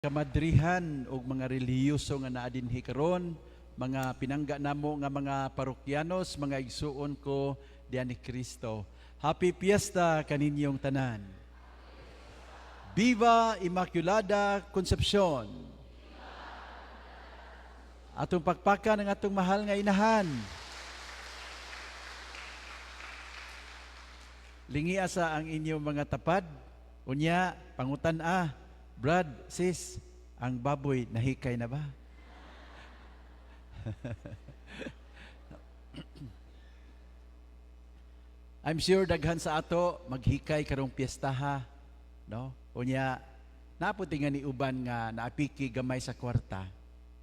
kamadrihan o mga relihiyoso nga naa dinhi karon, mga pinangga namo nga mga parokyanos, mga igsuon ko diyan ni Kristo. Happy Fiesta kaninyong tanan. Viva Immaculada Concepcion. Atong pagpaka ng atong mahal nga inahan. Lingi asa ang inyong mga tapad. Unya, pangutan Brad, sis, ang baboy nahikay na ba? I'm sure daghan sa ato maghikay karong piyestaha, no? Unya, naputi nga ni uban nga naapiki gamay sa kwarta,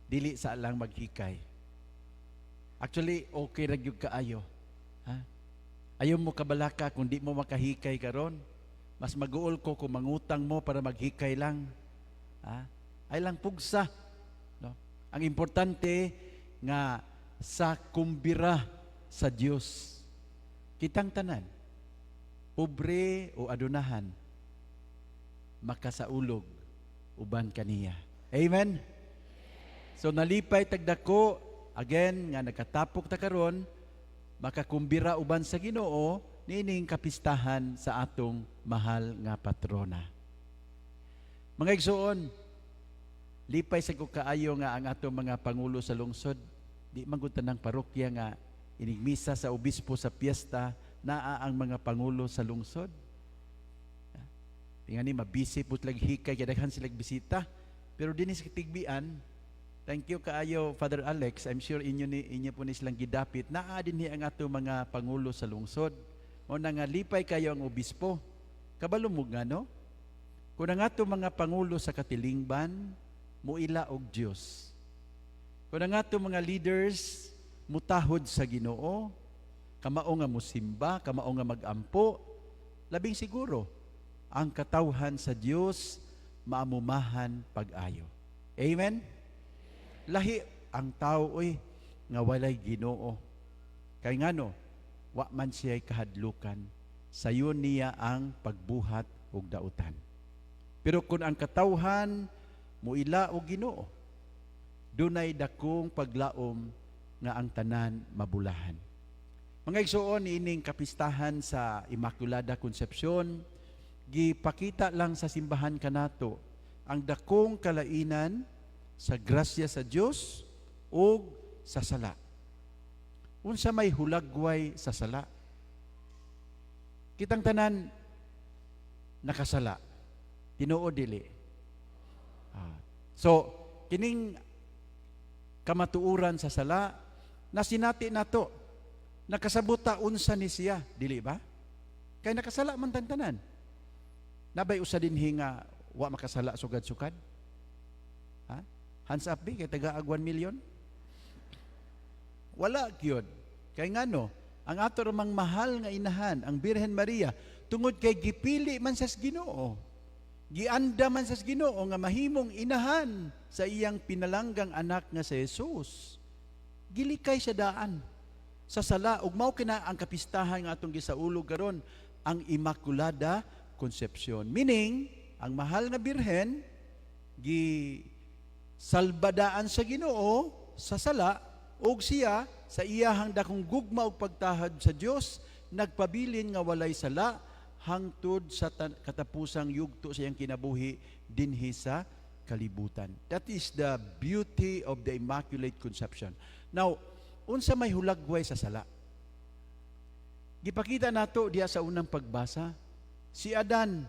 dili sa lang maghikay. Actually, okay ra gyud kaayo. Ha? Ayaw mo kabalaka kung di mo makahikay karon. Mas mag-uol ko kung mangutang mo para maghikay lang. Ay lang pugsa. No? Ang importante nga sa kumbira sa Dios. Kitang tanan, pobre o adunahan, makasaulog uban kaniya. Amen? So nalipay tagdako, again, nga nagkatapok ta karon, makakumbira uban sa Ginoo, nining kapistahan sa atong mahal nga patrona. Mga igsoon, lipay sa kaayo nga ang atong mga pangulo sa lungsod, di magutan ng parokya nga inigmisa sa obispo sa piyesta, naa ang mga pangulo sa lungsod. Tingani, mabisi po silang hikay, kadaghan silang bisita, pero din sa kitigbian, thank you kaayo, Father Alex, I'm sure inyo po ni silang gidapit, naa din ang atong mga pangulo sa lungsod. O nga lipay kayo ang obispo. Kabalo mo nga, no? Kung ang ato mga pangulo sa katilingban, muila og Diyos. Kung ang ato mga leaders, mutahod sa Ginoo, kamao nga musimba, kamao nga magampo, labing siguro, ang katawhan sa Diyos, maamumahan pag-ayo. Amen? Lahi ang tao, nga walay Ginoo. Kay nga no, wa man siya'y kahadlukan, sayon niya ang pagbuhat og dautan. Pero kung ang katawhan muila og Ginoo, dunay dakong paglaom nga ang tanan mabulahan. Mga igsoon, ining kapistahan sa Immaculada Concepcion, gipakita lang sa simbahan kanato ang dakong kalainan sa grasya sa Dios ug sa sala. Unsa may hulagway sa sala? Kitang tanan nakasala. Tinuod dili. So, kining kamatuuran sa sala, nasinati nato, nakasabuta unsa ni siya, dili ba? Kay nakasala man tanan. Nabay usa dinhi nga wa makasala sugad-sugad. Hands up kay taga-ag 1 million? Wala gyud. Kay ngano, ang ato ramang mahal nga inahan, ang Birhen Maria, tungod kay gipili man sa Ginoo. Gianda man sa Ginoo nga mahimong inahan sa iyang pinalanggang anak nga si Jesus. Gilikay sa daan sa sala ug mao kina ang kapistahan nga atong gisaulog karon, ang Immaculada Concepcion. Meaning, ang mahal nga birhen salbadaan sa Ginoo sa sala ug siya sa iyahang dakong gugma ug pagtahad sa Dios nagpabilin nga walay sala hangtod sa katapusang yugto sa iyang kinabuhi dinhi sa kalibutan. That is the beauty of the Immaculate Conception. Now, unsa may hulagway sa sala? Gipakita nato diya sa unang pagbasa, si Adan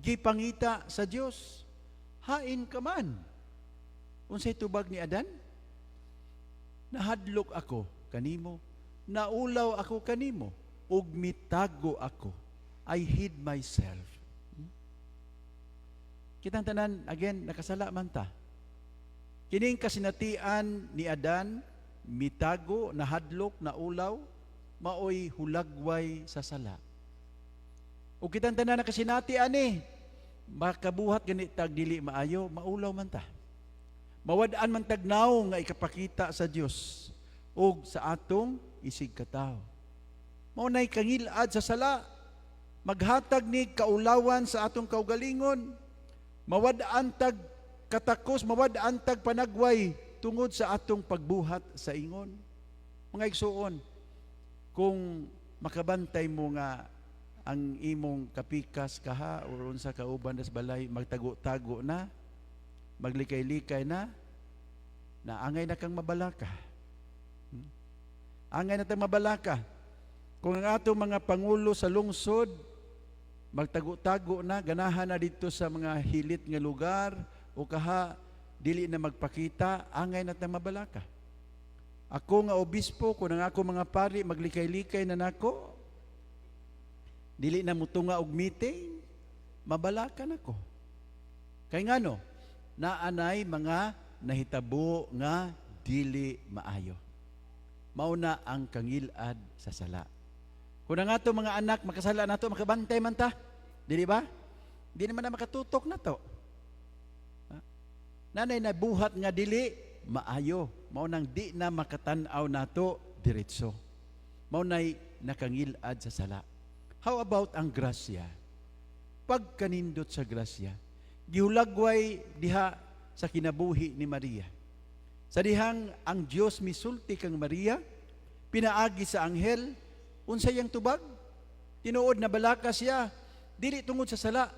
gipangita sa Dios, hain ka man. Unsay tubag ni Adan? Nahadlok ako kanimo, naulaw ako kanimo, ug mitago ako. I hid myself. Kitang tanan, again, nakasala man ta. Kining kasinatian ni Adan, mitago, nahadlok, naulaw, maoy hulagway sa sala. Ug kitang tanan nakasinati ani, makabuhat gani tag dili maayo, maulaw man ta. Mawad-an man tagnaw nga ikapakita sa Dios ug sa atong isig katawo. Mao nay kangilad sa sala, maghatag ni kaulawan sa atong kaugalingon, mawad-an tag katakos mawad antag panagway tungod sa atong pagbuhat sa ingon. Mga igsuon, kung makabantay mo nga ang imong kapikas kaha o unsa kauban das balay magtago-tago na, maglikay-likay na angay na kang mabalaka. Angay na tang mabalaka. Kung ang atong mga pangulo sa lungsod magtago-tago na, ganahan na dito sa mga hilit nga lugar o kaha dili na magpakita, angay na tang mabalaka. Ako nga obispo, kung ang ako mga pari maglikay-likay na nako, dili na mutunga og meeting, mabalaka nako. Kay ngano, naanay mga nahitabo nga dili maayo. Mauna ang kangilad sa sala. Kung ang ato mga anak makasala nato, makabantay man ta, dili ba? Di naman na makatutok na to. Nanay na buhat nga dili maayo, maunang di na makatanaw nato diretso. Maunay nakangilad sa sala. How about ang grasya? Pagkanindot sa grasya, gihulagway diha sa kinabuhi ni Maria. Sa dihang ang Dios misulti kang Maria, pinaagi sa anghel, unsay yang tubag? Tinuod na balaka siya, dili tungod sa sala,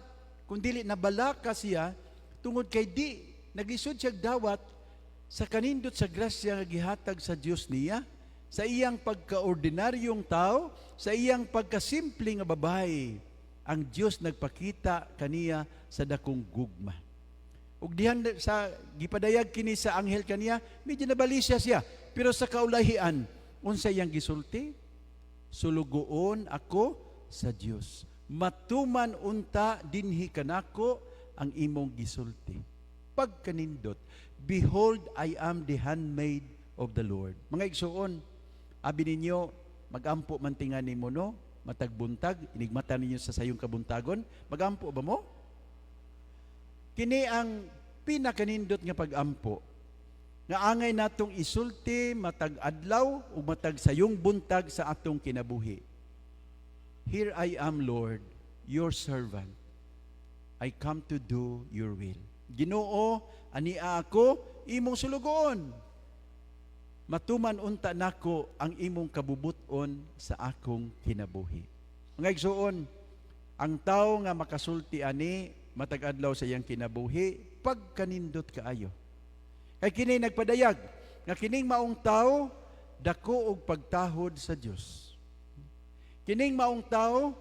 kung dili na balaka siya, tungod kay di, naglisod siya dawat sa kanindot sa grasya nga gihatag sa Dios niya, sa iyang pagkaordinaryong tao, sa iyang pagkasimple nga babae, ang Dios nagpakita kaniya sa dakong gugma. Ug dihan sa gipadayag kini sa anghel kaniya, medyo nabalisya siya, pero sa kaulahian, unsay yang gisulti? Sulugoon ako sa Dios. Matuman unta dinhi kanako ang imong gisulti. Pagkanindot, behold, I am the handmaid of the Lord. Mga igsuon, abi ninyo, magampo man tingan nimo no, matagbuntag, inigmata ninyo sa sayong kabuntagon, magampo ba mo? Kini ang pinakanindot nga pagampo, nga angay natong isulti matag adlaw o matag sayong buntag sa atong kinabuhi. Here I am, Lord, your servant. I come to do your will. Ginoo, ania ako, imong sulugoon. Matuman unta nako ang imong kabubuton sa akong kinabuhi. Mga igsuon, ang tao nga makasulti ani matag adlaw sa iyang kinabuhi, pagkanindot kaayo. Kay kini nagpadayag nga kining maong tao dako og pagtahod sa Dios. Kining maong tao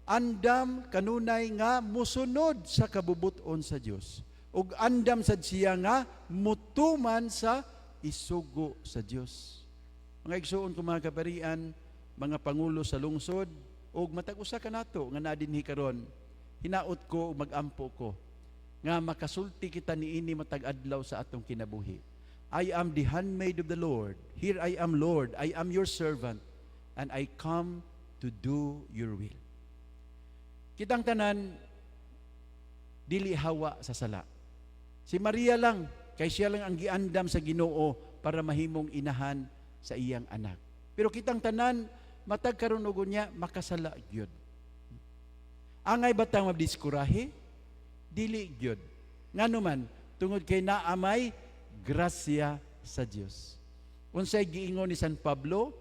andam kanunay nga musunod sa kabubuton sa Dios. Ug andam sad siya nga mutuman sa isugo sa Dios. Mga igsuon ko mga kaparian, mga pangulo sa lungsod, ug matag usa ka nato nga nadinhi karon, hinaot ko ug magampo ko nga makasulti kita niini matag adlaw sa atong kinabuhi. I am the handmaid of the Lord. Here I am, Lord. I am your servant and I come to do your will. Kitang tanan dili hawa sa sala. Si Maria lang, kay siya lang ang giandam sa Ginoo para mahimong inahan sa iyang anak. Pero kitang tanan matag karon ug niya makasala gyud. Angay batang mabdiskurahe? Dili gyud. Ngano man tungod kay naamay grasya sa Dios. Unsay giingon ni San Pablo,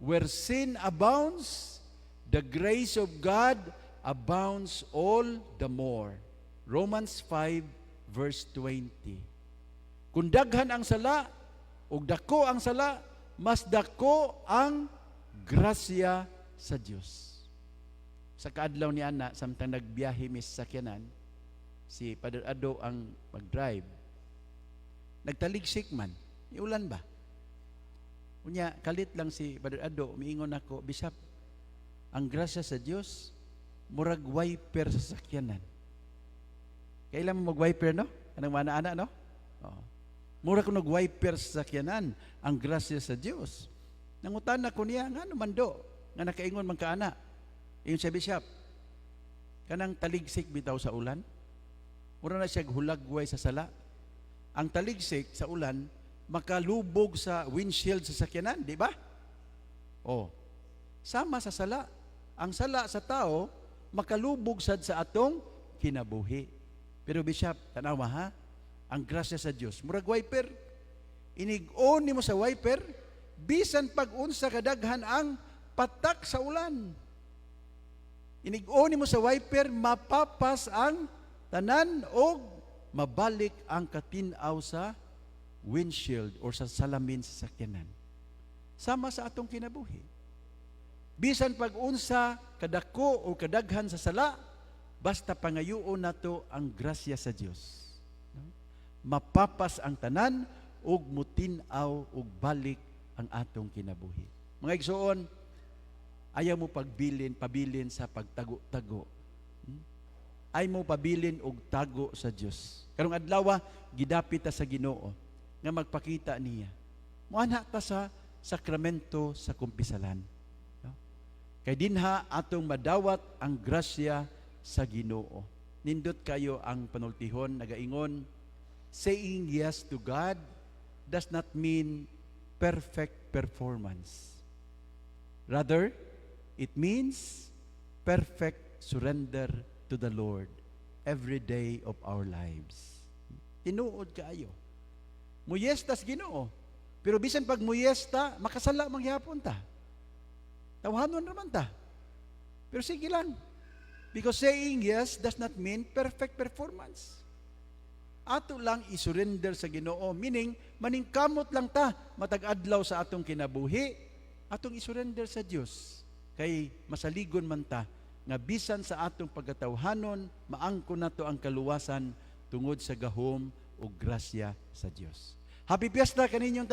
where sin abounds, the grace of God abounds all the more. Romans 5 verse 20. Kung daghan ang sala ug dako ang sala, mas dako ang grasya sa Dios. Sa kaadlaw ni ana samtang nagbiyahe mi sa sakyanan, si Father Ado ang mag-drive. Nagtaligsik man, iulan ba? Unya kalit lang si Father Ado, miingon ako, Bishop, ang grasya sa Dios murag wiper sa sakyanan. Kailan mo mag-wiper, no? Anong mana-ana, no? Oh. Mura ko nag-wiper sa sakyanan, ang grasya sa Dios. Nangutan na ko niya, nga naman do, nga nakaingon man kaana. Iyon siya, Bishop, kanang taligsik bitaw sa ulan, mura na siya hulagway sa sala. Ang taligsik sa ulan, makalubog sa windshield sa sakyanan, di ba? Oh, sama sa sala. Ang sala sa tao, makalubog sad sa atong kinabuhi. Pero Bishop, tanawa ha, ang grasya sa Dios. Murag wiper, inig-on nimo sa wiper, bisan pag-unsa kadaghan ang patak sa ulan. Inig-on nimo sa wiper, mapapas ang tanan o mabalik ang katin-aw sa windshield or sa salamin sa sakyanan. Sama sa atong kinabuhi. Bisan pag-unsa kadako o kadaghan sa sala, basta pangayuon nato ang grasya sa Dios. Mapapas ang tanan ug mutin-aw ug balik ang atong kinabuhi. Mga igsoon, ayaw mo pabilin sa pagtago-tago. Ay mo pabilin og tago sa Dios. Karong adlaw gidapit ta sa Ginoo nga magpakita niya. Muanha ta sa sakramento sa kumpisalan. No? Kay dinha atong madawat ang grasya sa Ginoo. Nindot kayo ang panultihon nagaingon, saying yes to God does not mean perfect performance. Rather, it means perfect surrender to the Lord every day of our lives. Tinuod kaayo. Muyestas Ginoo. Pero bisan pag muyesta, makasala mangyapon ta. Tawhanon naman ta. Pero sige lang. Because saying yes does not mean perfect performance. Ato lang isurrender sa Ginoo, meaning maningkamot lang ta matag-adlaw sa atong kinabuhi, atong isurrender sa Dios. Kay masaligon man ta nga bisan sa atong pagkatawhanon, maangkon nato ang kaluwasan tungod sa gahom o grasya sa Dios. Happy Fiesta kaninyong